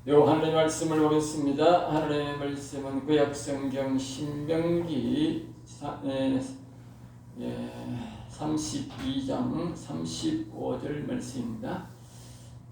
하나님의 말씀을 보겠습니다. 하나님의 말씀은 구약성경 신명기 32장 35절 말씀입니다.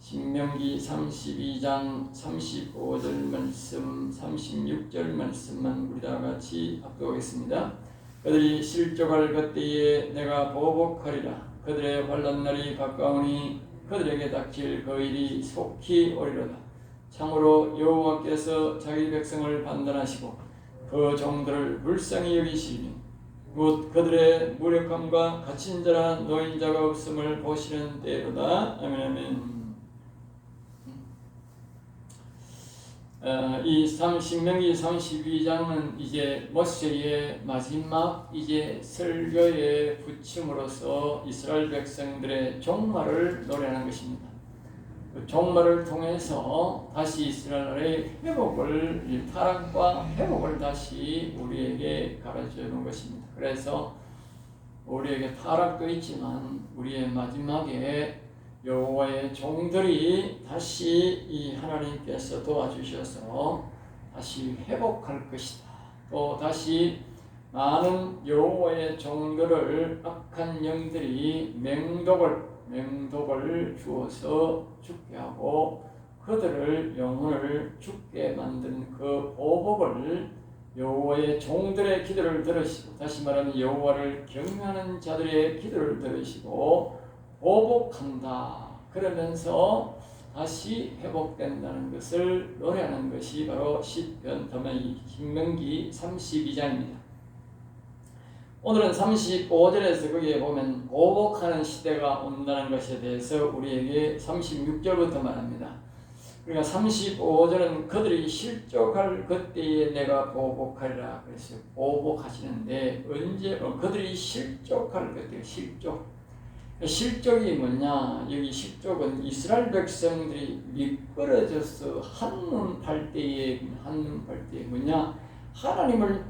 신명기 32장 35절 말씀, 36절 말씀만 우리 다 같이 합독하겠습니다. 그들이 실족할 그때에 내가 보복하리라. 그들의 환난 날이 가까우니 그들에게 닥칠 그 일이 속히 오리로다. 참으로 여호와께서 자기 백성을 판단하시고 그 종들을 불쌍히 여기시니 곧 그들의 무력함과 갇힌 자나 노인 자가 없음을 보시는 때로다. 아멘. 아멘. 이 신명기 32장은 이제 모세의 마지막 이제 설교의 부침으로써 이스라엘 백성들의 종말을 노래하는 것입니다. 그 종말을 통해서 다시 이스라엘의 회복을, 타락과 회복을 다시 우리에게 가르쳐주는 것입니다. 그래서 우리에게 타락도 있지만 우리의 마지막에 여호와의 종들이 다시 이 하나님께서 도와주셔서 다시 회복할 것이다. 또 다시 많은 여호와의 종들을 악한 영들이 맹독을 주어서 죽게 하고 그들을 영혼을 죽게 만든 그 보복을 여호와의 종들의 기도를 들으시고, 다시 말하면 여호와를 경외하는 자들의 기도를 들으시고 보복한다. 그러면서 다시 회복된다는 것을 노래하는 것이 바로 시편 신명기 32장입니다. 오늘은 35절에서 거기에 보면 보복하는 시대가 온다는 것에 대해서 우리에게 36절부터 말합니다. 그러니까 35절은 그들이 실족할 그때에 내가 보복하리라 그랬어요. 보복하시는데 언제 그들이 실족할 그때 실족이 뭐냐? 여기 실족은 이스라엘 백성들이 미끄러져서 한눈 팔 때에 뭐냐?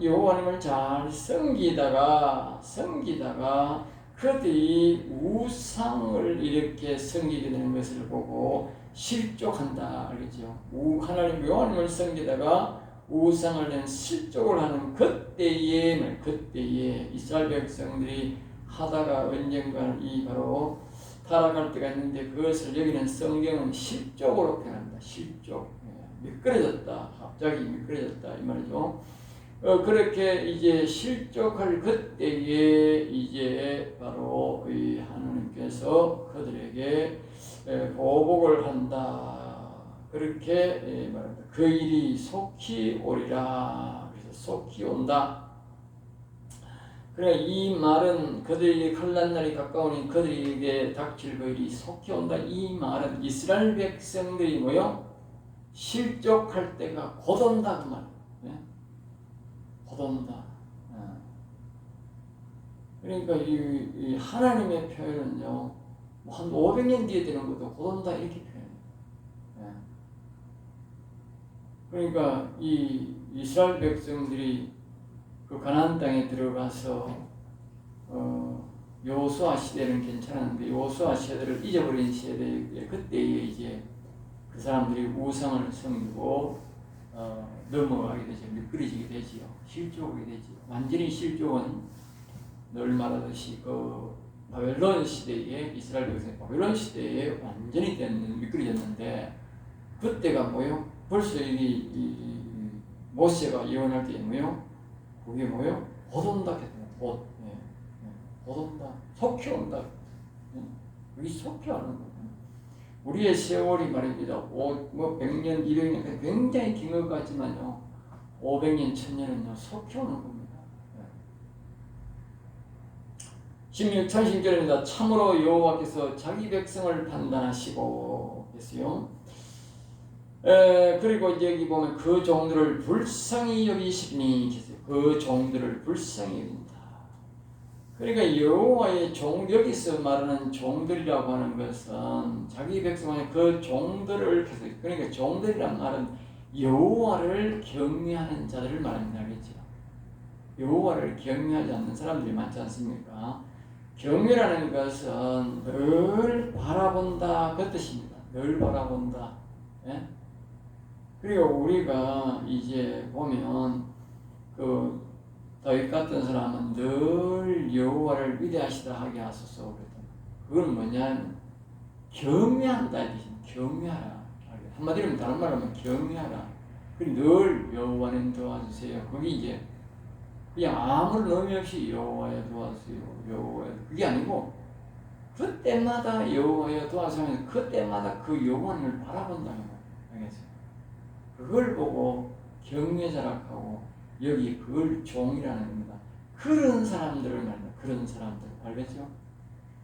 여호와님을 잘 섬기다가 그들이 우상을 이렇게 섬기게 되는 것을 보고 실족한다, 알겠죠? 여호와님을 섬기다가 우상을 낸 실족을 하는 그때에 이스라엘 백성들이 하다가 언젠가 이 바로 타락할 때가 있는데 그것을 여기는 성경은 실족으로 표현합니다. 실족, 미끄러졌다, 갑자기 미끄러졌다 이 말이죠. 그렇게 이제 실족할 그때에 이제 바로 이 하나님께서 그들에게 보복을 한다. 그렇게 말합니다. 그 일이 속히 오리라. 그래서 속히 온다. 그래, 이 말은 그들에게 환난 날이 가까우니 그들에게 닥칠 그 일이 속히 온다. 이 말은 이스라엘 백성들이 실족할 때가 곧 온다 그 말. 곧 온다. 그러니까 이 하나님의 표현은요, 한 500년 뒤에 되는 것도 곧 온다 이렇게 표현해요. 그러니까 이 이스라엘 백성들이 그 가나안 땅에 들어가서 여호수아 시대는 괜찮았는데 여호수아 시대를 잊어버린 시대에 그때에 이제 그 사람들이 우상을 섬기고 넘어가게 되죠. 미끄러지게 되지요. 실족하게 되지요. 완전히 실족은 늘 말하듯이 그 바벨론 시대에 이스라엘 백성이 바벨론 시대에 완전히 미끄러졌는데 그때가 벌써 이 모세가 예언할 때 그게 곧 온다 했잖아요. 곧 온다. 속히 온다. 여기 속히 하는 거예요. 우리의 세월이 말입니다. 100년, 200년 굉장히 긴 것 같지만요. 500년, 1000년은요. 속히 오는 겁니다. 16절입니다. 참으로 여호와께서 자기 백성을 판단하시고 했어요. 그리고 이제 여기 보면 그 종들을 불쌍히 여기시니 그 종들을 불쌍히 여긴다. 그러니까 여호와의 여기서 말하는 종들이라고 하는 것은 자기 백성의 그 종들을 그러니까 종들이란 말은 여호와를 경외하는 자들을 말합니다. 그렇죠? 여호와를 경외하지 않는 사람들이 많지 않습니까? 경외라는 것은 늘 바라본다 그 뜻입니다. 늘 바라본다. 예? 그리고 우리가 이제 보면 그 다윗 같은 사람은 늘 여호와를 위대하시다 하게 하소서 그랬던. 그건 뭐냐면 경외한다 이 뜻입니다. 경외하라. 한마디로 다른 말로 하면 경외하라. 늘 여호와는 도와주세요. 거기 이제 그냥 아무런 의미 없이 여호와여 도와주세요. 여호와여 그게 아니고 그때마다 여호와여 도와주면 그때마다 그 여호와를 바라본다는 거예요. 알겠어요? 그걸 보고 경외자락하고 여기 그걸 종이라는 겁니다. 그런 사람들을 말합니다. 그런 사람들 알겠죠?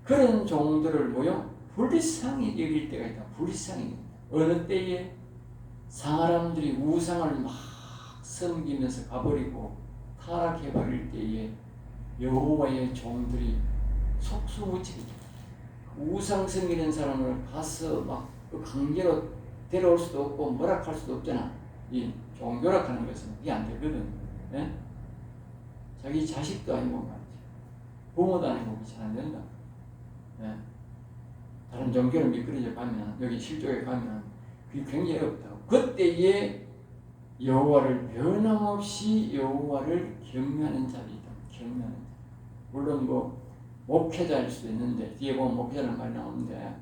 그런 종들을 뭐요? 불쌍히 여길 때가 있다. 불쌍히. 어느 때에 사람들이 우상을 막 섬기면서 가버리고 타락해버릴 때에 여호와의 종들이 속수무책이죠. 우상 섬기는 사람을 가서 막 강제로 데려올 수도 없고 뭐라 할 수도 없잖아. 이 종교락하는 것은 그게 안 되거든. 예? 자기 자식도 아니고 말이지. 부모도 아니고 그게 잘 안 된다. 예? 다른 종교를 미끄러져 가면 여기 실족에 가면 그게 굉장히 어렵다고. 그때에 여호와를 변함없이 여호와를 경외하는 자들이다. 경외하는 자. 물론 뭐 목회자일 수도 있는데 뒤에 보면 목회자는 말이 나오는데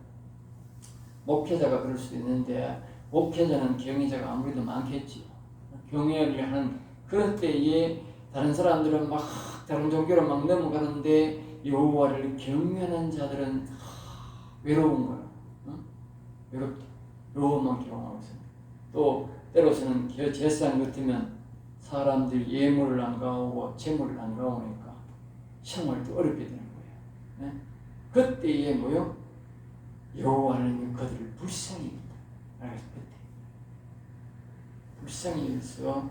목회자가 그럴 수도 있는데 목회자는 경외자가 아무래도 많겠지요. 경외를 하는 그런 때에 다른 사람들은 막 다른 종교로 막 넘어가는데 여호와를 경외하는 자들은 외로운 거야. 응? 외롭다. 여호와만 경외하고 있습니다. 또 때로서는 제사장 같으면 사람들이 예물을 안 가오고 재물을 안 가오니까 생활도 어렵게 되는 거예요. 네? 그때에 뭐요? 여호와는 그들을 불쌍히 여긴다. 알겠어? 그때 불쌍히 여기서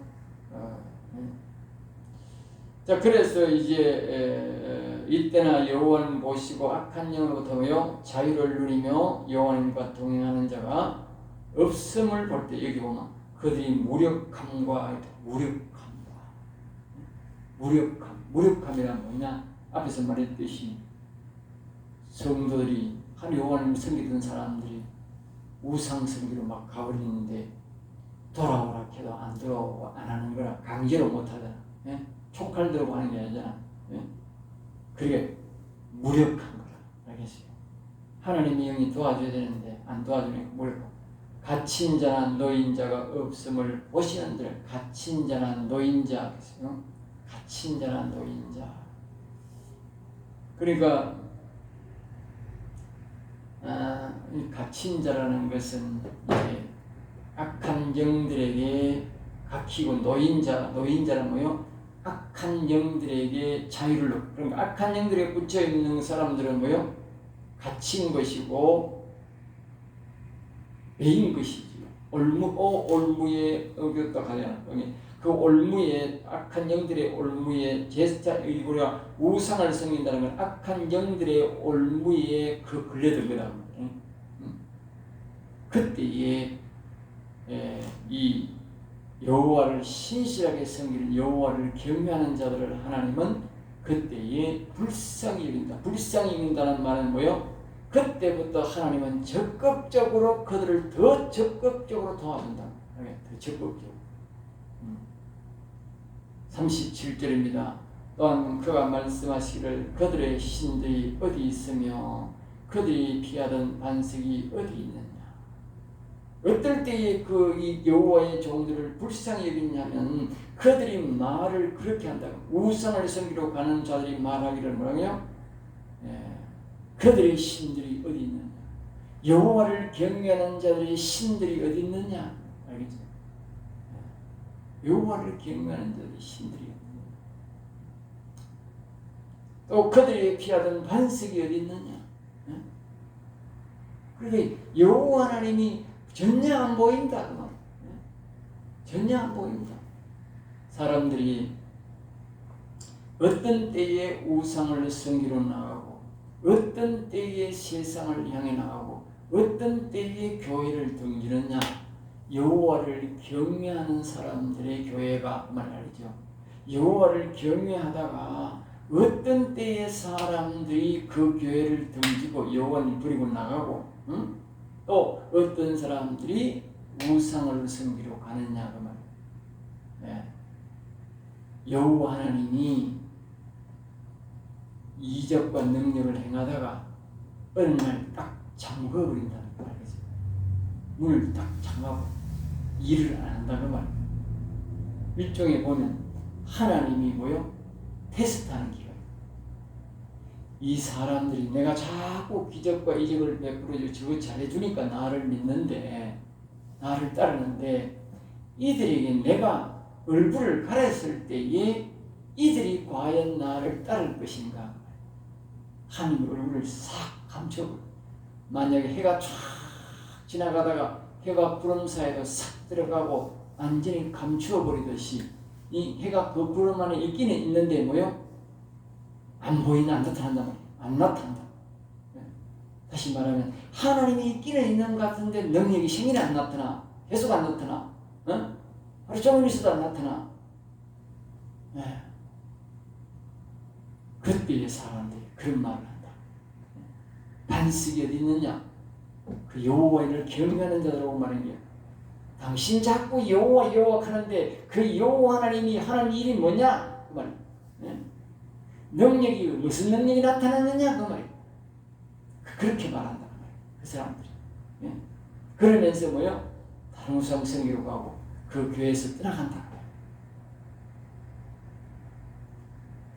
자 그래서 이제 이때나 여호와는 보시고 악한 영으로부터 뭐요? 자유를 누리며 여호와님과 동행하는 자가 없음을 볼 때 여기 보면 그들이 무력함과 무력함이란 뭐냐? 앞에서 말했듯이 성도들이 한 여호와님을 섬기던 사람들이 우상 섬기로 막 가버리는데 돌아오라 해도 안 돌아오고 안 하는 거라 강제로 못 하잖아. 예? 촉할 들고 하는 게 아니잖아. 예? 그게 무력한 거라. 알겠어요? 하나님의 영이 도와줘야 되는데 안 도와주니까 무력하고. 갇힌 자나 노인자가 없음을 보시는들. 갇힌 자나 노인자. 갇힌 자나 노인자. 그러니까 이 갇힌 자라는 것은 이제 악한 영들에게 갇히고 노인자는 뭐요? 악한 영들에게 자유를 그러니까 악한 영들에 붙여 있는 사람들은 뭐요? 갇힌 것이고 매인 것이지요. 올무에 어겼다 하잖아. 그 올무에 악한 영들의 올무에 우리가 우상을 섬긴다는 건 악한 영들의 올무에 그 걸려든 거다. 그때에 이 여호와를 신실하게 섬기는 여호와를 경외하는 자들을 하나님은 그때에 불쌍히 여긴다. 불쌍히 여긴다는 말은 뭐요? 그때부터 하나님은 적극적으로 그들을 더 적극적으로 도와준다. 더 적극적으로. 37절입니다. 또한 그가 말씀하시기를 그들의 신들이 어디 있으며 그들이 피하던 반석이 어디 있느냐. 어떨 때에 이 여호와의 종들을 불쌍히 여기냐면 그들이 말을 그렇게 한다고. 우상을 섬기러 가는 자들이 말하기를 뭐라고요? 그들의 신들이 어디 있느냐. 여호와를 경외하는 자들의 신들이 어디 있느냐. 알겠죠? 여호와를 경외하는 자들의 신들이 어디 있느냐. 또 그들이 피하던 반석이 어디 있느냐. 그러니까 여호와 하나님이 전혀 안 보인다. 전혀 안 보인다. 사람들이 어떤 때에 우상을 섬기러 나가고 어떤 때에 세상을 향해 나가고 어떤 때에 교회를 등지느냐. 여호와를 경외하는 사람들의 교회가 말이죠. 여호와를 경외하다가 어떤 때에 사람들이 그 교회를 등지고 여호와를 버리고 나가고 또 어떤 사람들이 우상을 섬기러 가느냐 그 말이에요. 예. 여호와 하나님이 이적과 능력을 행하다가 어느 날 딱 잠궈버린다는 거 알겠어요. 문을 딱 잠가고 일을 안 한다는 말. 일종에 보면 하나님이 뭐요? 테스트하는 기간. 이 사람들이 내가 자꾸 기적과 이적을 베풀어주고 저거 잘해주니까 나를 믿는데, 나를 따르는데, 이들에게 내가 얼굴을 가렸을 때에 이들이 과연 나를 따를 것인가? 하나님 얼굴을 싹 감춰버려. 만약에 해가 쫙 지나가다가 해가 구름 사이로 싹 들어가고 완전히 감추어 버리듯이 이 해가 그 구름 안에 있기는 있는데 뭐요? 안 보이나 안 나타난단 말이에요. 안 나타난다. 다시 말하면 하나님이 있기는 있는 것 같은데 능력이 생이 안 나타나. 계속 안 나타나. 하루 종일 있어도 안 나타나. 그때의 사람들이 그런 말을 한다. 반석이 어디 있느냐? 그 여호와를 경외하는 자라고 말한 거야. 당신 자꾸 여호와 하는데 그 여호와 하나님이 하는 일이 뭐냐? 그 말이야. 능력이 무슨 능력이 나타났느냐? 그 말이야. 그렇게 말한다. 그 말이야. 그 사람들이. 그러면서 뭐요? 다른 우상 섬기러 가고 그 교회에서 떠나간다.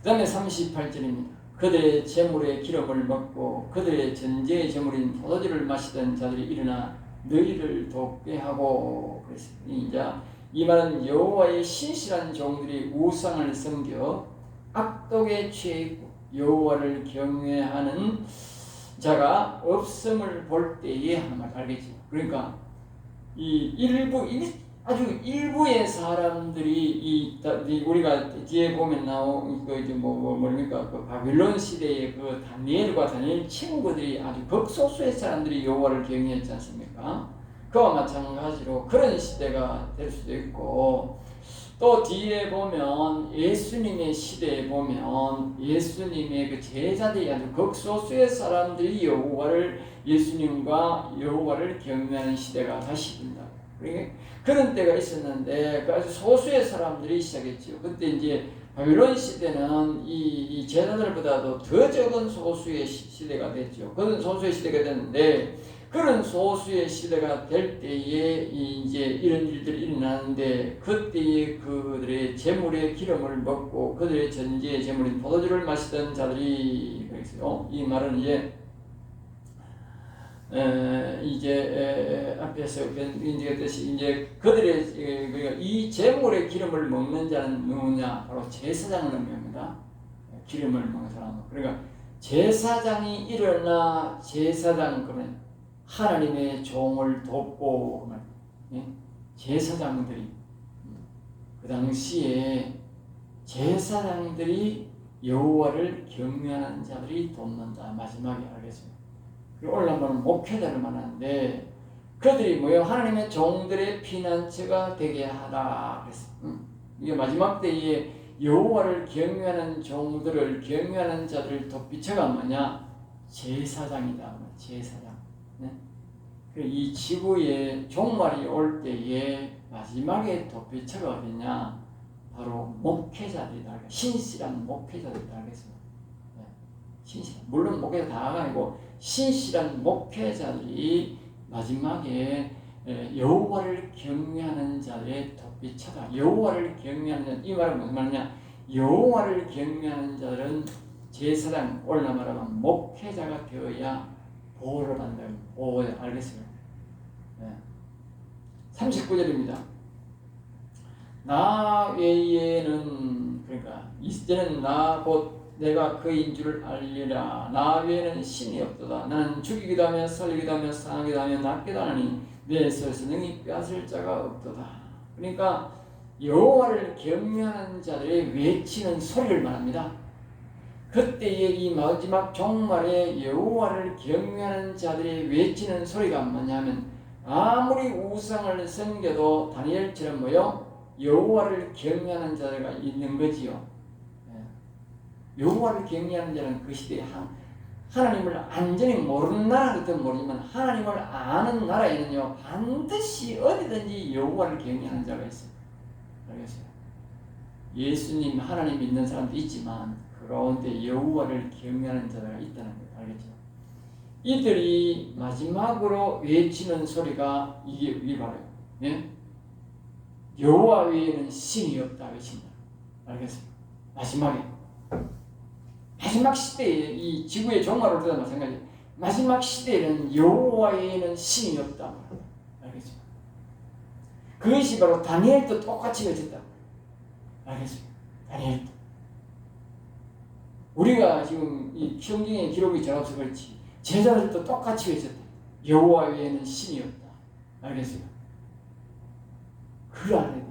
그 다음에 38절입니다. 그들의 재물의 기름을 먹고 그들의 전제의 재물인 포도주를 마시던 자들이 일어나 너희를 돕게 하고 그랬습니다. 이제 이 말은 여호와의 신실한 종들이 우상을 섬겨 악독에 취해 있고 여호와를 경외하는 자가 없음을 볼 때에 하는 말 알겠죠? 그러니까 이 아주 일부의 사람들이 우리가 뒤에 보면 나온 뭡니까 그 바빌론 시대의 그 다니엘 친구들이 아주 극소수의 사람들이 여호와를 경외했지 않습니까? 그와 마찬가지로 그런 시대가 될 수도 있고 또 뒤에 보면 예수님의 시대에 보면 예수님의 그 제자들이 아주 극소수의 사람들이 예수님과 여호와를 경외하는 시대가 다시 된다. 그런 때가 있었는데 아주 소수의 사람들이 시작했죠. 그때 이제 바빌론 시대는 이 제자들보다도 더 적은 소수의 시대가 됐죠. 그런 소수의 시대가 됐는데 그런 소수의 시대가 될 때에 이제 이런 일들이 일어나는데 그때에 그들의 재물의 기름을 먹고 그들의 전제의 재물인 포도주를 마시던 자들이 그랬어요. 이 말은 이제 앞에서 인지했듯이 이제 그들의 이 재물의 기름을 먹는 자는 누구냐? 바로 제사장을 의미합니다. 기름을 먹는 사람. 그러니까 제사장이 일어나 제사장 그러면 하나님의 종을 돕고 제사장들이 그 당시에 제사장들이 여호와를 경외하는 자들이 돕는다. 마지막에 알겠습니다. 올라가는 목회자를 말하는데 그들이 뭐예요? 하나님의 종들의 피난처가 되게 하라 그랬어. 이게 마지막 때에 여호와를 경외하는 종들을 경외하는 자들을 돕비처가 뭐냐? 제사장이다. 제사장. 이 지구에 종말이 올 때에 마지막에 돕비처가 어디냐? 바로 목회자들이다. 신실한 목회자들이다. 알겠습니다. 신실한. 물론 목회자 다가 아니고 신실한 목회자들이 마지막에 여호와를 경외하는 자들의 돕비처다. 여호와를 경외하는 자, 이 말은 무슨 말이냐? 여호와를 경외하는 자들은 제사장 올라 말하면 목회자가 되어야 보호를 한다. 보호 알겠습니다. 39절입니다. 나 외에는 그러니까 이제는 나 곧 내가 그인 줄을 알리라. 나 외에는 신이 없도다. 나는 죽이기도 하며 살리기도 하며 상하기도 하며 낫기도 하니 내 손에서 능히 빼앗을 자가 없도다. 그러니까 여호와를 경외하는 자들의 외치는 소리를 말합니다. 그때의 이 마지막 종말에 여호와를 경외하는 자들의 외치는 소리가 뭐냐면 아무리 우상을 섬겨도 다니엘처럼 뭐요? 여호와를 경외하는 자가 있는 거지요. 여호와를 경외하는 자는 그 시대에 하나님을 완전히 모르는 나라 같은 모르지만 하나님을 아는 나라에는요 반드시 어디든지 여호와를 경외하는 자가 있어요. 알겠어요? 예수님 하나님 믿는 사람도 있지만 그 가운데 여호와를 경외하는 자가 있다는 거예요. 알겠죠? 이들이 마지막으로 외치는 소리가 이게 바로 예? 여호와 외에는 신이 없다 외친다. 알겠어요? 마지막 시대에 이 지구의 종말을 보다 마찬가지예요. 마지막 시대에는 여호와 외에는 신이 없다. 알겠죠? 그것이 바로 다니엘도 똑같이 외쳤다. 알겠어요? 다니엘도. 우리가 지금 이 성경의 기록이 적어서 그렇지 제자들도 똑같이 외쳤다. 여호와 외에는 신이 없다. 알겠어요? 그걸 알아야 돼요.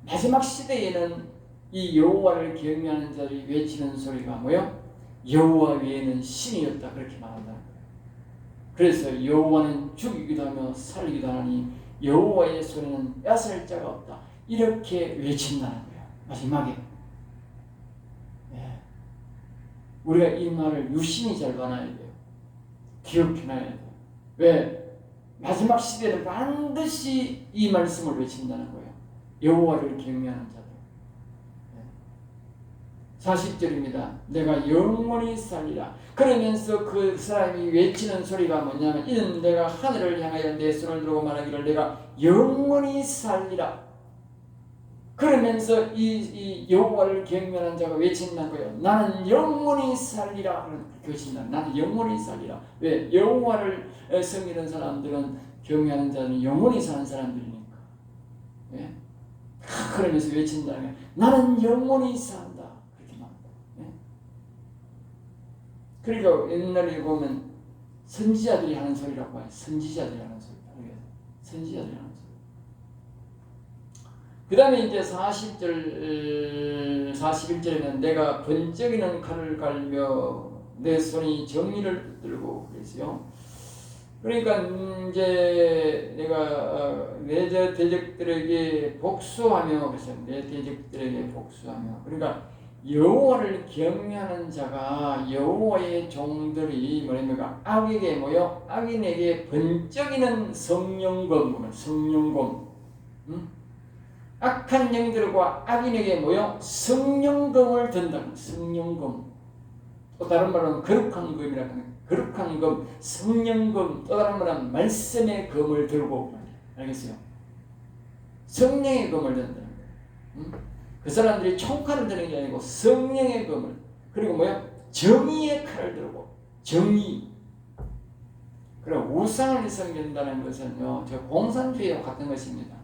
마지막 시대에는 이 여호와를 경외하는 자들이 외치는 소리가 뭐요? 여호와 외에는 신이 없다. 그렇게 말한다는 거예요. 그래서 여호와는 죽이기도 하며 살리기도 하나니 여호와의 소리는 앗을 자가 없다. 이렇게 외친다는 거예요. 마지막에. 네. 우리가 이 말을 유심히 잘 봐놔야 돼요. 기억해놔야 돼요. 왜? 마지막 시대는 반드시 이 말씀을 외친다는 거예요. 여호와를 경외하는 자들. 40절입니다. 내가 영원히 살리라. 그러면서 그 사람이 외치는 소리가 뭐냐면 이는 내가 하늘을 향하여 내 손을 들고 말하기를 내가 영원히 살리라. 그러면서 이 여호와를 경외하는 자가 외친다는 거예요. 나는 영원히 살리라. 그렇게 외친다. 나는 영원히 살리라. 왜? 여호와를 섬기는 사람들은 경외하는 자는 영원히 사는 사람들이니까. 예? 그러면서 외친다는 거예요. 나는 영원히 산다. 그러니까 옛날에 보면 선지자들이 하는 소리라고 해요. 선지자들이 하는 소리. 선지자들이 하는 소리. 그 다음에 이제 40절, 41절에는 내가 번쩍이는 칼을 갈며 내 손이 정의를 붙들고 그랬어요. 그러니까 이제 내가 내 대적들에게 복수하며 그래서 내 대적들에게 복수하며 그러니까 여호와를 경외하는 자가 여호와의 종들이 뭐랍니까? 악에게 모여 악인에게 번쩍이는 성령검, 악한 영들과 악인에게 모여 성령검을 든다. 성령검. 또 다른 말은 거룩한 검이라고 하는 거룩한 검, 성령검. 또 다른 말은 말씀의 검을 들고 알겠어요? 성령의 검을 든다. 그 사람들이 총칼을 드는 게 아니고 성령의 검을 그리고 뭐야? 정의의 칼을 들고 정의. 그리고 우상을 섬긴다는 것은요, 저 공산주의와 같은 것입니다.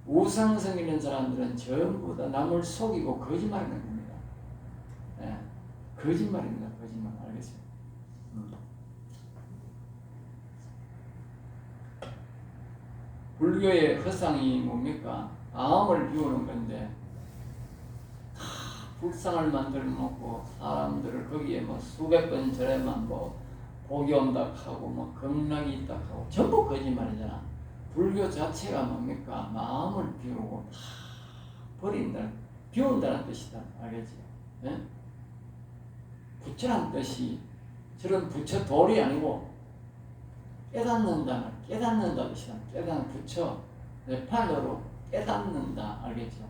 우상 섬기는 사람들은 전부 다 남을 속이고 거짓말하는 겁니다. 네, 거짓말입니다. 거짓말. 알겠어요? 불교의 허상이 뭡니까? 암을 비우는 건데 불상을 만들어 놓고 사람들을 거기에 뭐 수백 번 절에만 뭐 복이 온다 하고 뭐 극락이 있다 하고 전부 거짓말이잖아. 불교 자체가 뭡니까? 마음을 비우고 다 버린다, 비운다는 뜻이다. 알겠지? 네? 부처란 뜻이 저런 부처 돌이 아니고 깨닫는다 뜻이다. 깨닫는 부처 네팔어로 깨닫는다. 알겠죠?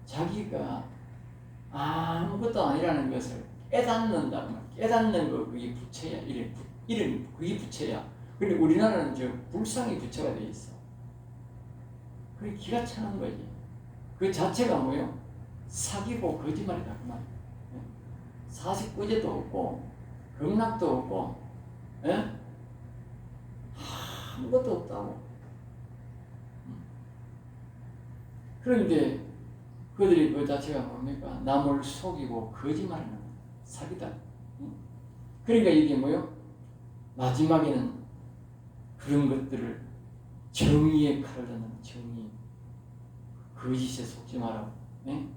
자기가 아무것도 아니라는 것을 깨닫는다. 깨닫는 거 그게 부처야. 이름 그게 부처야. 근데 우리나라는 저 불상이 부처가 돼 있어. 그게 기가 차는 거지. 그 자체가 뭐요? 사기고 거짓말이다 그 말. 49제도 없고 극락도 없고, 예? 아무것도 없다고. 그런데 그들이 그 자체가 뭡니까? 남을 속이고 거짓말하는 사기다. 그러니까 이게 뭐요? 마지막에는 그런 것들을 정의의 칼을 드는 정의. 거짓에 속지 마라. 네?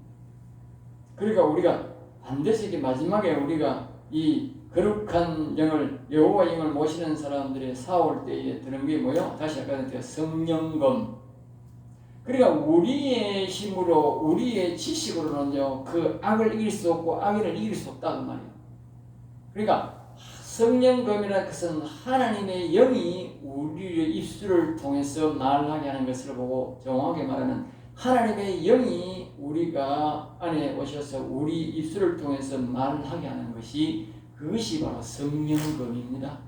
그러니까 우리가 반드시 마지막에 우리가 이 거룩한 영을 여호와 영을 모시는 사람들의 사올 때에 드는 게 뭐요? 다시 아까 성령검. 그러니까 우리의 힘으로 우리의 지식으로는요 그 악을 이길 수 없고 악인을 이길 수 없다고 말이에요. 그러니까 성령검이라는 것은 하나님의 영이 우리의 입술을 통해서 말하게 하는 것을 보고, 정확하게 말하면 하나님의 영이 우리가 안에 오셔서 우리 입술을 통해서 말하게 하는 것이, 그것이 바로 성령검입니다.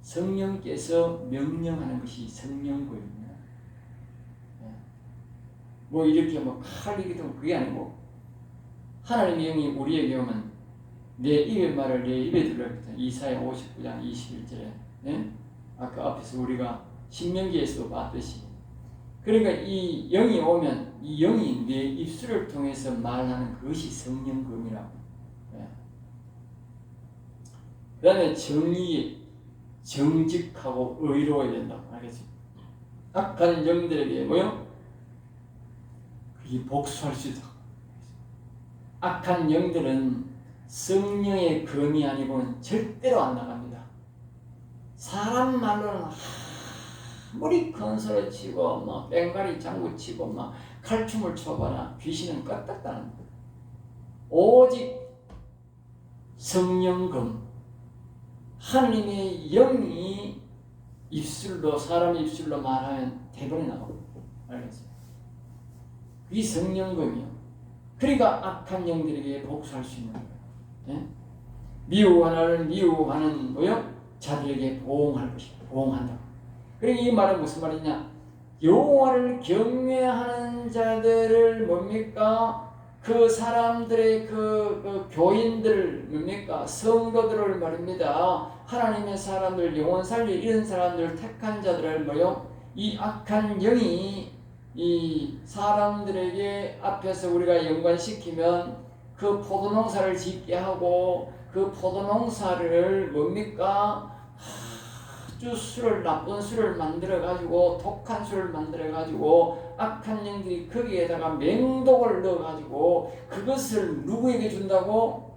성령께서 명령하는 것이 성령검입니다. 뭐 이렇게 뭐 칼이기도 그게 아니고, 하나님의 영이 우리에게 오면 내 입의 말을 내 입에 들어야겠다. 이사야 59장 21절에 네? 아까 앞에서 우리가 신명기에서도 봤듯이, 그러니까 이 영이 오면 이 영이 내 입술을 통해서 말하는 그것이 성령검이라고. 네. 그 다음에 정직하고 의로워야 된다고. 알겠죠? 악한 영들에게 뭐요? 그게 복수할 수 있다. 악한 영들은 성령의 검이 아니고는 절대로 안 나갑니다. 사람 말로는 아무리 큰 소리 치고 막 뺑가리 장구 치고 막 칼춤을 춰봐라 귀신은 껐다는 거예요. 오직 성령검, 하나님의 영이 입술로, 사람 입술로 말하면 대본이 나오고. 알겠어요? 이 성령검이요. 그러니까 악한 영들에게 복수할 수 있는 거예요. 예? 미워하는 뭐요? 자들에게 보응할 것이다. 보응한다. 그러니까 이 말은 무슨 말이냐? 여호와를 경외하는 자들을 뭡니까? 그 사람들의 그 교인들 뭡니까? 성도들을 말입니다. 하나님의 사람들, 영혼 살릴 이런 사람들 택한 자들을 뭐요? 이 악한 영이 이 사람들에게 앞에서 우리가 연관시키면 그 포도농사를 짓게 하고, 그 포도농사를 뭡니까? 아주 나쁜 술을 만들어가지고, 독한 술을 만들어가지고, 악한 영들이 거기에다가 맹독을 넣어가지고, 그것을 누구에게 준다고?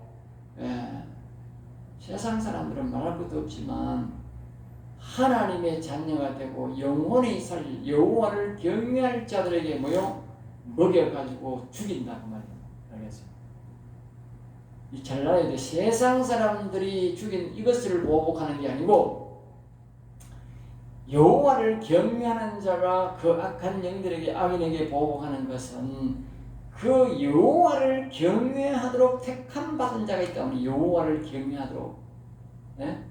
세상 사람들은 말할 것도 없지만, 하나님의 자녀가 되고, 영혼이 살릴 여호와를 경외할 자들에게 뭐요? 먹여가지고 죽인다고 말이에요. 알겠어요? 이 잘나야 돼. 세상 사람들이 죽인 이것을 보복하는 게 아니고, 여호와를 경외하는 자가 그 악한 영들에게, 악인에게 보복하는 것은 그 여호와를 경외하도록 택함 받은 자가 있다면 여호와를 경외하도록, 네?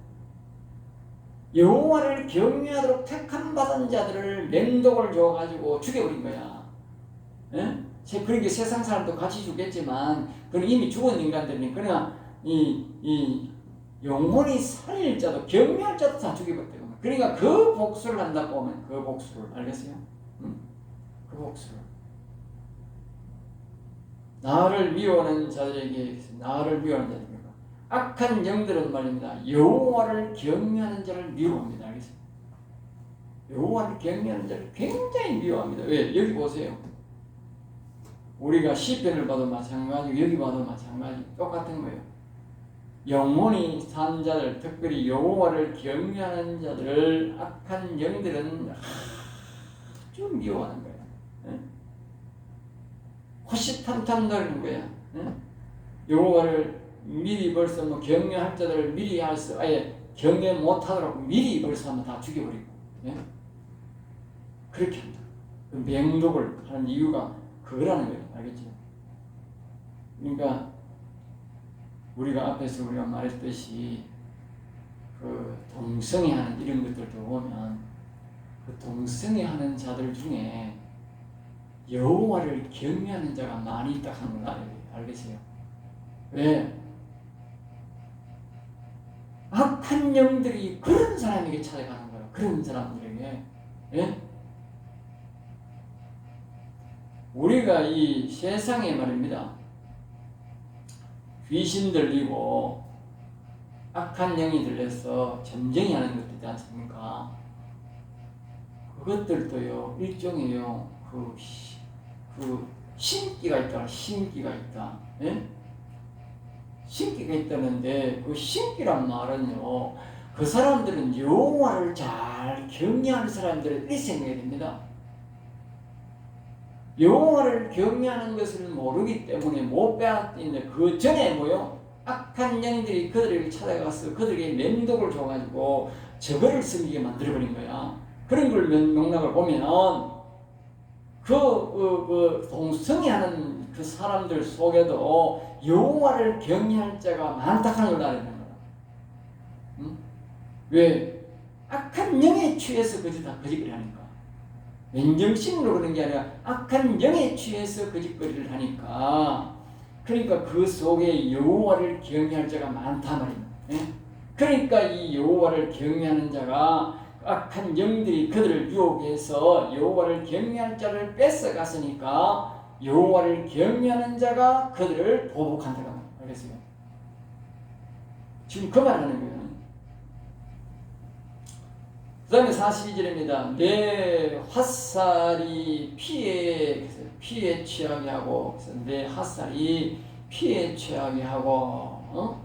여호와를 경외하도록 택함 받은 자들을 맹독을 줘가지고 죽여버린 거야. 네? 그러니까 세상 사람도 같이 죽겠지만 그는 이미 죽은 인간들이니까, 그러나 이 영혼이 살릴 자도 경외할 자도 다 죽여버렸대요. 그러니까 그 복수를 한다고 하면 그 복수를, 알겠어요? 그 복수를. 나를 미워하는 자들에게, 나를 미워하는 자들에게, 악한 영들은 말입니다, 여호와를 경외하는 자를 미워합니다. 알겠어요? 여호와를 경외하는 자를 굉장히 미워합니다. 왜? 여기 보세요. 우리가 시편을 봐도 마찬가지고 여기 봐도 마찬가지, 똑같은 거예요. 영혼이 산 자들, 특별히 여호와를 경외하는 자들을 악한 영들은 아주 미워하는 거예요. 호시탐탐 노리는 거야. 여호와를 미리 벌써 뭐 경외할 자들을 미리 아예 경외 못하도록 미리 벌써 한번 다 죽여버리고, 그렇게 한다. 그 맹독을 하는 이유가 그거라는 거예요. 알겠죠? 그러니까 우리가 앞에서 우리가 말했듯이 그 동성애 하는 이런 것들도 보면 그 동성애 하는 자들 중에 여호와를 경외하는 자가 많이 있다 하는 걸 알겠어요? 왜? 악한 영들이 그런 사람에게 찾아가는 거예요. 그런 사람들에게. 예? 우리가 이 세상에 말입니다, 귀신 들리고 악한 영이 들려서 점쟁이 하는 것들 있지 않습니까? 그것들도요, 일종의요, 그 신기가 있다. 신기가 있다. 예? 신기가 있다는데, 그 신기란 말은요, 그 사람들은 여호와를 잘 경외하는 사람들을 이렇게 생각해야 됩니다. 여호와를 경외하는 것을 모르기 때문에 못 빼앗는데 그 전에 뭐요? 악한 영들이 그들에게 찾아가서 그들에게 맹독을 줘가지고 저거를 섬기게 만들어버린 거야. 그런 걸 맥락을 보면 동성애하는 그 사람들 속에도 여호와를 경외할 자가 많다는 걸 알아야 되는 거야. 응? 왜? 악한 영에 취해서 거짓거리를 하니까. 맨정신으로 그런 게 아니라 악한 영에 취해서 거짓거리를 하니까. 그러니까 그 속에 여호와를 경외할 자가 많단 말입니다. 예? 그러니까 이 여호와를 경외하는 자가 악한 영들이 그들을 유혹해서 여호와를 경외할 자를 뺏어갔으니까 여호와를 경외하는 자가 그들을 보복한다고 알겠어요? 지금 그 말하는 거예요. 그 다음에 42절입니다. 내 화살이 피에 취하게 하고, 내 화살이 피에 취하게 하고,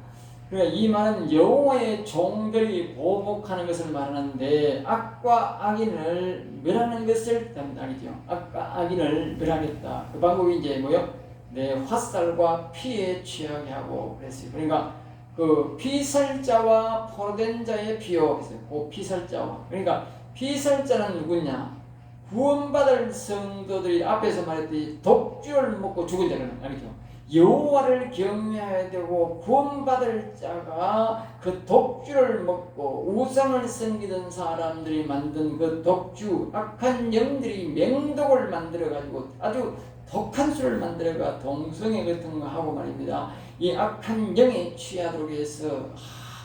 그러니까 이 말은 여호와의 종들이 보복하는 것을 말하는데 악과 악인을 멸하는 것을 담당이죠. 악과 악인을 멸하겠다. 그 방법이 이제 뭐요? 내 화살과 피에 취하게 하고 그랬어요. 그러니까 그 피살자와 포로된 자의 피요. 그 피살자와. 그러니까 피살자는 누구냐? 구원받을 성도들이 앞에서 말했듯이 독주를 먹고 죽은 자는 아니죠. 여호와를 경외해야 되고 구원받을 자가 그 독주를 먹고 우상을 섬기던 사람들이 만든 그 독주, 악한 영들이 맹독을 만들어가지고 아주 독한 술을 만들어가 동성애 같은 거 하고 말입니다. 이 악한 영에 취하도록 해서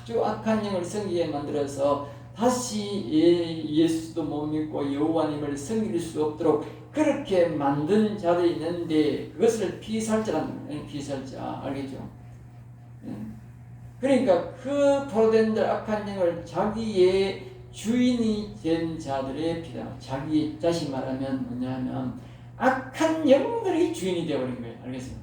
아주 악한 영을 섬기게 만들어서 다시 예수도 못 믿고 여호와님을 섬길 수 없도록 그렇게 만든 자들이 있는데 그것을 피살자라는 피살자 알겠죠? 그러니까 그 포로된 자 악한 영을 자기의 주인이 된 자들의 피다. 자기 자신 말하면 뭐냐면 악한 영들이 주인이 되어버린 거예요. 알겠어요?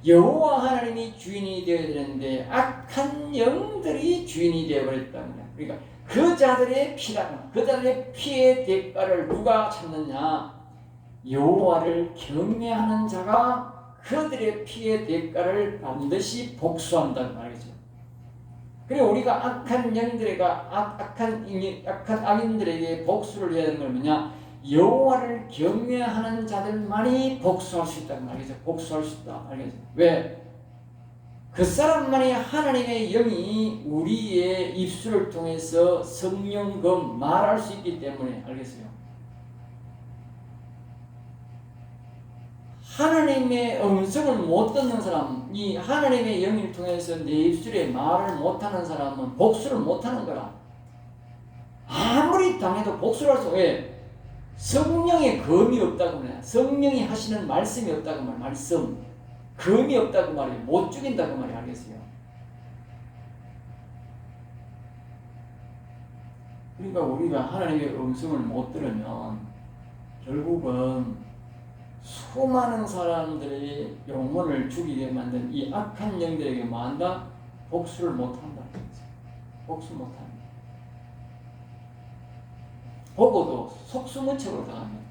여호와 하나님이 주인이 되어야 되는데 악한 영들이 주인이 되어버렸다는 거예요. 그러니까 그 자들의 피라는 그 자들의 피의 대가를 누가 찾느냐? 여호와를 경외하는 자가 그들의 피의 대가를 반드시 복수한다는 말이죠. 그리고 우리가 악한 영들에게 악한 악인들에게 복수를 해야 되는 건 뭐냐? 여호와를 경외하는 자들만이 복수할 수 있다는 말이죠. 복수할 수 있다. 알겠죠? 왜? 그 사람만이 하나님의 영이 우리의 입술을 통해서 성령금 말할 수 있기 때문에 알겠어요? 하나님의 음성을 못 듣는 사람, 이 하나님의 영을 통해서 내 입술에 말을 못하는 사람은 복수를 못하는 거라. 아무리 당해도 복수를 할 수, 왜? 성령의 검이 없다고 말이야. 성령이 하시는 말씀이 없다고 말이야. 말씀. 검이 없다고 말이야. 못 죽인다고 말이야. 알겠어요? 그러니까 우리가 하나님의 음성을 못 들으면 결국은 수많은 사람들의 영혼을 죽이게 만든 이 악한 영들에게 뭐 한다? 복수를 못한다. 복수 못한다. 보고도 속수무책으로 당합니다.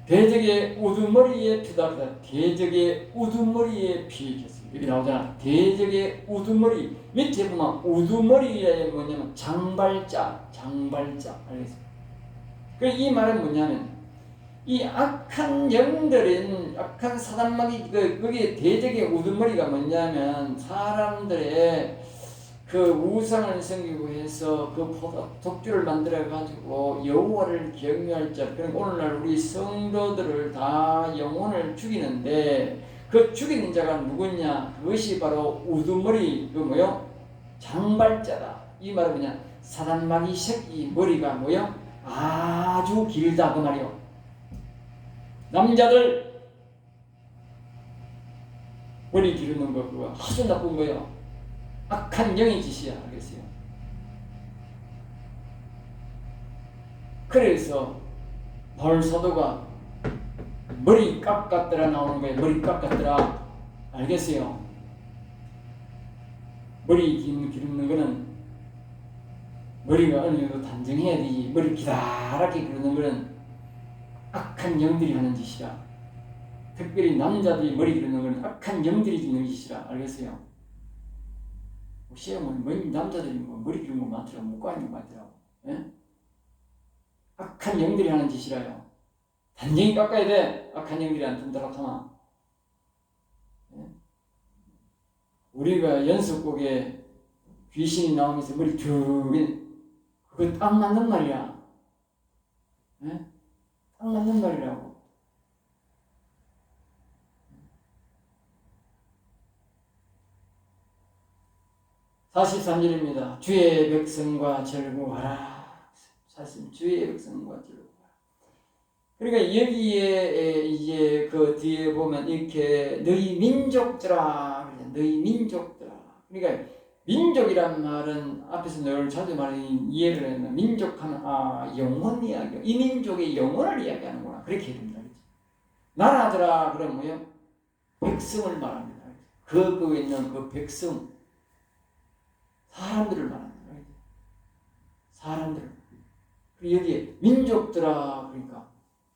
대적의 우두머리에 피다. 대적의 우두머리에 피겠어요. 여기 나오잖아. 대적의 우두머리. 밑에 보면 우두머리에 뭐냐면 장발자. 알겠어요? 이 말은 뭐냐면 이 악한 영들은 악한 사단마귀 거기에 대적의 우두머리가 뭐냐면 사람들의 그 우상을 섬기고 해서 그 독주를 만들어 가지고 여호와를 경외할 자. 그럼 오늘날 우리 성도들을 다 영혼을 죽이는데 그 죽이는 자가 누구냐? 그것이 바로 우두머리 그 뭐요? 장발자다. 이 말은 뭐냐? 사단마귀 새끼 머리가 뭐요? 아주 길다 그 말이요. 남자들 머리 기르는 거 그거 아주 나쁜 거요. 악한 영의 짓이야. 알겠어요? 그래서 바울 사도가 머리 깎았더라 나오는 거예요. 머리 깎았더라. 알겠어요? 머리 기르는 거는 머리가 어느 정도 단정해야 되지. 머리 기다랗게 기르는 것은 악한 영들이 하는 짓이라. 특별히 남자들이 머리 기르는 것은 악한 영들이 짓는 짓이라. 알겠어요? 시험은 남자들이 머리 기르는 거 많더라고. 못 가는 거 많더라고. 예? 악한 영들이 하는 짓이라요. 단정히 깎아야 돼. 악한 영들이 안 든다고 하면. 예? 우리가 연습곡에 귀신이 나오면서 머리 쭉, 그거 딱 맞는 말이야. 예? 딱 맞는 말이라고. (43절입니다) 주의 백성과 절구하라. 사실 주의 백성과 절구하라. 그러니까 여기에 이제 그 뒤에 보면 이렇게 너희 민족들아, 너희 민족들아. 그러니까 민족이란 말은 앞에서 늘 자주 말하는 이해를 했나. 민족하면 영혼 이야기, 이 민족의 영혼을 이야기하는구나. 그렇게 해야 됩니다. 나라들아 그러면 뭐요? 백성을 말합니다. 거기에 있는 그 백성, 사람들을 말합니다. 사람들. 그리고 여기에 민족들아 그러니까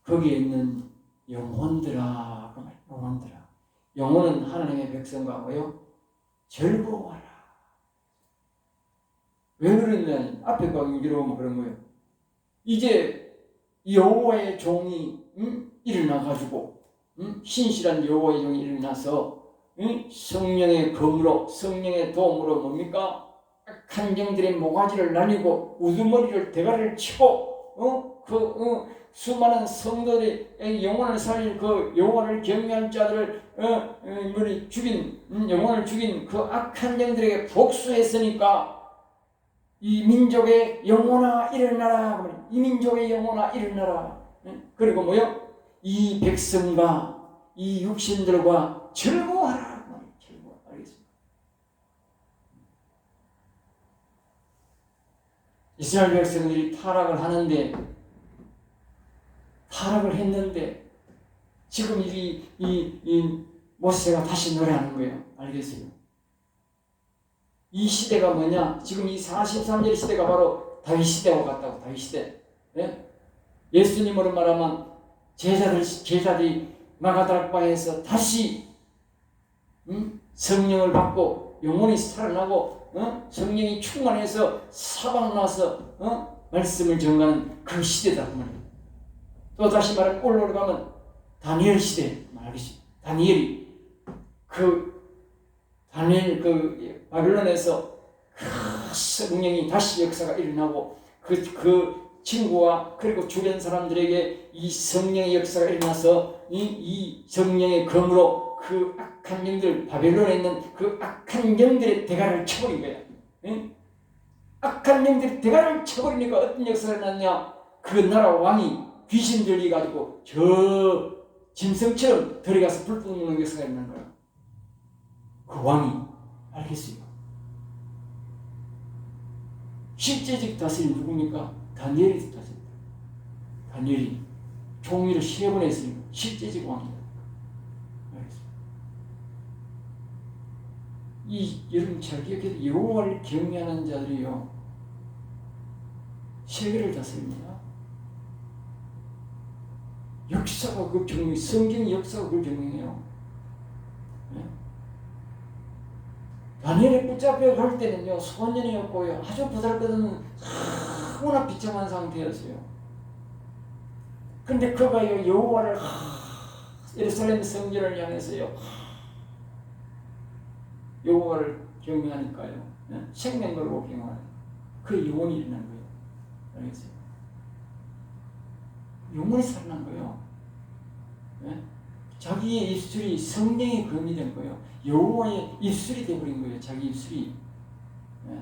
거기에 있는 영혼들아 그 말. 영혼들아. 영혼은 하나님의 백성과 뭐요? 즐거워하라. 왜 그러냐? 앞에 거 읽어보면 그런 거예요. 이제 여호와의 종이 일어나가지고 신실한 여호와의 종이 일어나서 성령의 검으로, 성령의 도움으로 뭡니까? 악한 영들의 모가지를 날리고 우두머리를 대가리를 치고 수많은 성도들의 영혼을 살릴 그 영혼을 경외한 자들을 죽인 영혼을 죽인 그 악한 영들에게 복수했으니까 이 민족의 영혼아 일어나라. 이 민족의 영혼아 일어나라. 그리고 뭐요? 이 백성과 이 육신들과 즐거워하라. 알겠습니다. 이스라엘 백성들이 타락을 하는데, 타락을 했는데 지금 이 모세가 다시 노래하는 거예요. 알겠어요? 이 시대가 뭐냐? 지금 이 43절 시대가 바로 다윗 시대와 같다고. 다윗 시대. 예? 예수님으로 말하면 제자들이 마가다락방에서 다시 성령을 받고 영혼이 살아나고 성령이 충만해서 사방나서 말씀을 전가하는 그 시대다. 또 다시 말하면 올라가면 다니엘 시대 말하겠지. 다니엘 바빌론에서 그 성령이 다시 역사가 일어나고 그 친구와 그리고 주변 사람들에게 이 성령의 역사가 일어나서 이 성령의 검으로 그 악한 영들, 바벨론에 있는 그 악한 영들의 대가를 쳐버린 거야. 응? 악한 영들의 대가를 쳐버리니까 어떤 역사가 일어났냐? 그 나라 왕이 귀신 들려가지고 저 짐승처럼 들어가서 불 뿜는 역사가 일어난 거야. 그 왕이. 알겠어요? 실제적 다스림 누굽니까? 다니엘이 다스립니다. 다니엘이 종위를 3번 했으니까 실제적 왕이다. 알겠습니다. 여러분 잘 기억해야 돼요. 여호와를 경외하는 자들이요 세계를 다스립니다. 역사가 그 경영, 성경 역사가 그걸 경영해요. 네? 다니엘이 붙잡혀 갈 때는요, 소년이었고요, 아주 보잘것없는 너무나 비참한 상태였어요. 근데 그가요, 여호와를 예루살렘 성전을 향해서요, 여호와를 경외하니까요, 네? 생명 걸고 경외하는 그 영혼이 일어난 거예요. 알겠어요? 영혼이 살아난 거예요. 네? 자기의 입술이 성령의 검이 된 거예요. 여호와의 입술이 되어버린 거예요. 자기 입술이. 네?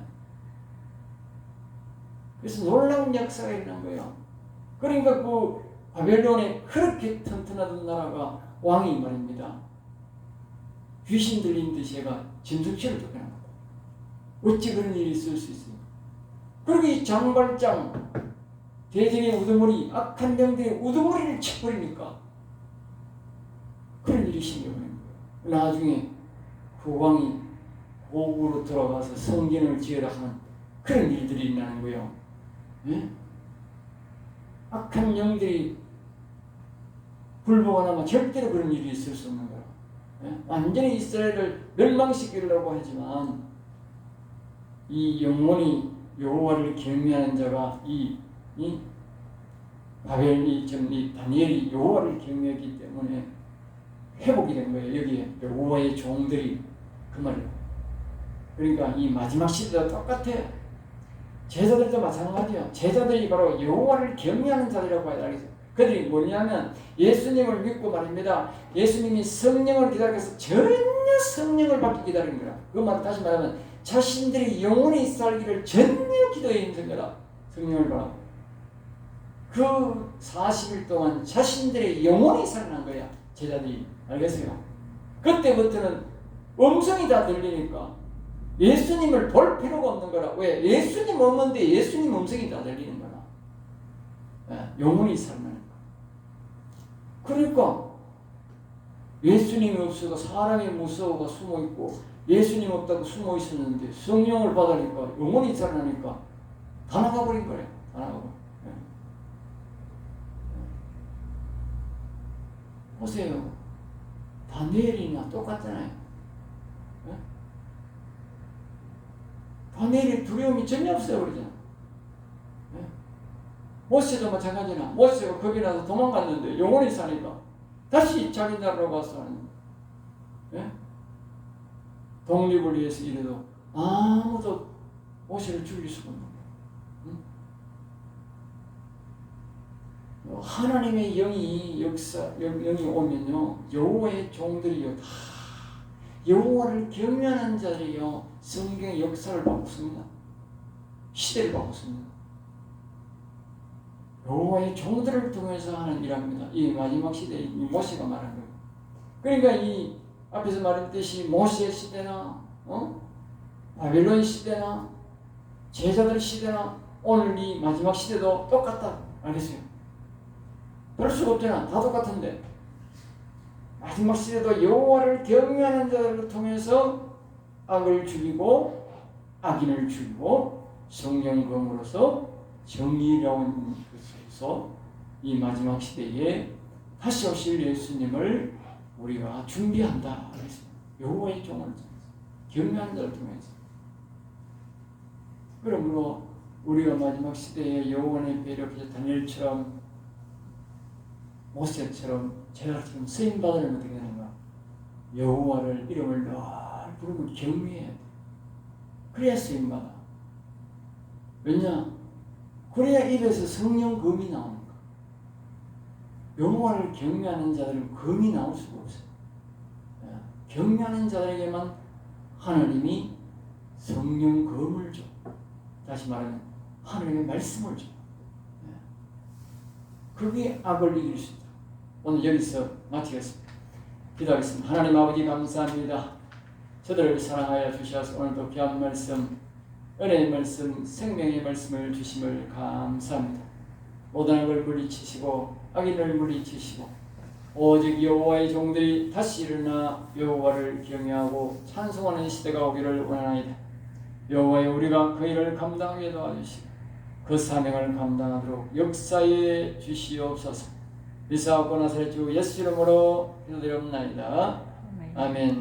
그래서 놀라운 역사가 일어난 거예요. 그러니까 그 바벨론에 그렇게 튼튼하던 나라가 왕이 말입니다. 귀신 들린 듯이 해가 짐승처럼 쫓겨난 거예요. 어찌 그런 일이 있을 수 있어요? 그리고 이 장발장 대적의 우두머리, 악한 영들의 우두머리를 쳐버리니까 그런 일이 생겨버린 거예요. 나중에 그 왕이 고국으로 돌아가서 성전을 지으라 하는 그런 일들이 일어나는 거예요. 예? 악한 영들이 불복하면 절대로 그런 일이 있을 수 없는 거라. 예? 완전히 이스라엘을 멸망시키려고 하지만 이 영원히 여호와를 경외하는 자가 이 바벨이 지금 이 다니엘이 여호와를 경외했기 때문에 회복이 된 거예요. 여기에 여호와의 종들이 그 말이에요. 그러니까 이 마지막 시대도 똑같아요. 제자들도 마찬가지예요. 제자들이 바로 여호와를 경외하는 자들이라고 알겠어요. 그들이 뭐냐면 예수님을 믿고 말입니다. 예수님이 성령을 기다려서 전혀 성령을 받기 기다리는 거야. 그 말 다시 말하면 자신들이 영원히 살기를 전혀 기도해 있는 거다. 성령을 받아. 그 40일 동안 자신들의 영혼이 살아난 거야. 제자들이. 알겠어요? 그때부터는 음성이 다 들리니까 예수님을 볼 필요가 없는 거라. 왜? 예수님 없는데 예수님 음성이 다 들리는 거라. 영혼이 살아나니까. 그러니까 예수님이 없어서 사람이 무서워가 숨어있고 예수님 없다고 숨어 있었는데 성령을 받으니까 영혼이 살아나니까 다 나가버린 거예요. 다 나가버린. 보세요. 다니엘이나 똑같잖아요. 다니엘이 두려움이 전혀 없어요. 그러잖아. 모세도 마찬가지나 모세가 겁이 나서 도망갔는데 영혼이 사니까 다시 자기 나라로 가서 하는 독립을 위해서 이래도 아무도 모세를 죽일 수가 없는 거예요. 하나님의 영이 영이 오면요 여호와의 종들이요 다 여호와를 경외하는 자들이요 성경의 역사를 바꾸습니다. 시대를 바꾸습니다. 여호와의 종들을 통해서 하는 일합니다. 이 마지막 시대에 이 모세가 말한 거예요. 그러니까 이 앞에서 말했듯이 모세 시대나 바벨론 시대나 제자들 시대나 오늘 이 마지막 시대도 똑같다. 알겠어요? 그럴 수가 없잖아. 다 똑같은데 마지막 시대도 여호와를 경외하는 자들을 통해서 악을 죽이고 악인을 죽이고 성령 검으로서 정의로운 것으로서 이 마지막 시대에 다시 오실 예수님을 우리가 준비한다. 여호와의 종을 통해서 경외하는 자를 통해서. 그러므로 우리가 마지막 시대에 여호와의 배력에서 다니엘처럼 모세처럼 제자처럼 쓰임 받으면 어떻게 되는가? 여호와를 이름을 늘 부르고 경외해야 돼. 그래야 쓰임 받아. 왜냐? 그래야 입에서 성령 검이 나오는 거야. 여호와를 경외하는 자들은 검이 나올 수가 없어요. 경외하는 자들에게만 하나님이 성령 검을 줘. 다시 말하면 하나님의 말씀을 줘. 그게 악을 이길 수 있다. 오늘 여기서 마치겠습니다. 기도하겠습니다. 하나님 아버지 감사합니다. 저들을 사랑하여 주셔서 오늘도 귀한 말씀, 은혜의 말씀, 생명의 말씀을 주심을 감사합니다. 모든 악을 물리치시고 악인을 물리치시고 오직 여호와의 종들이 다시 일어나 여호와를 경외하고 찬송하는 시대가 오기를 원하나이다. 여호와의 우리가 그 일을 감당하게 도와주시고 그 사명을 감당하도록 역사에 주시옵소서. 이사하고 나사렛 주 예수 이름으로 기도드리옵나이다. 아멘.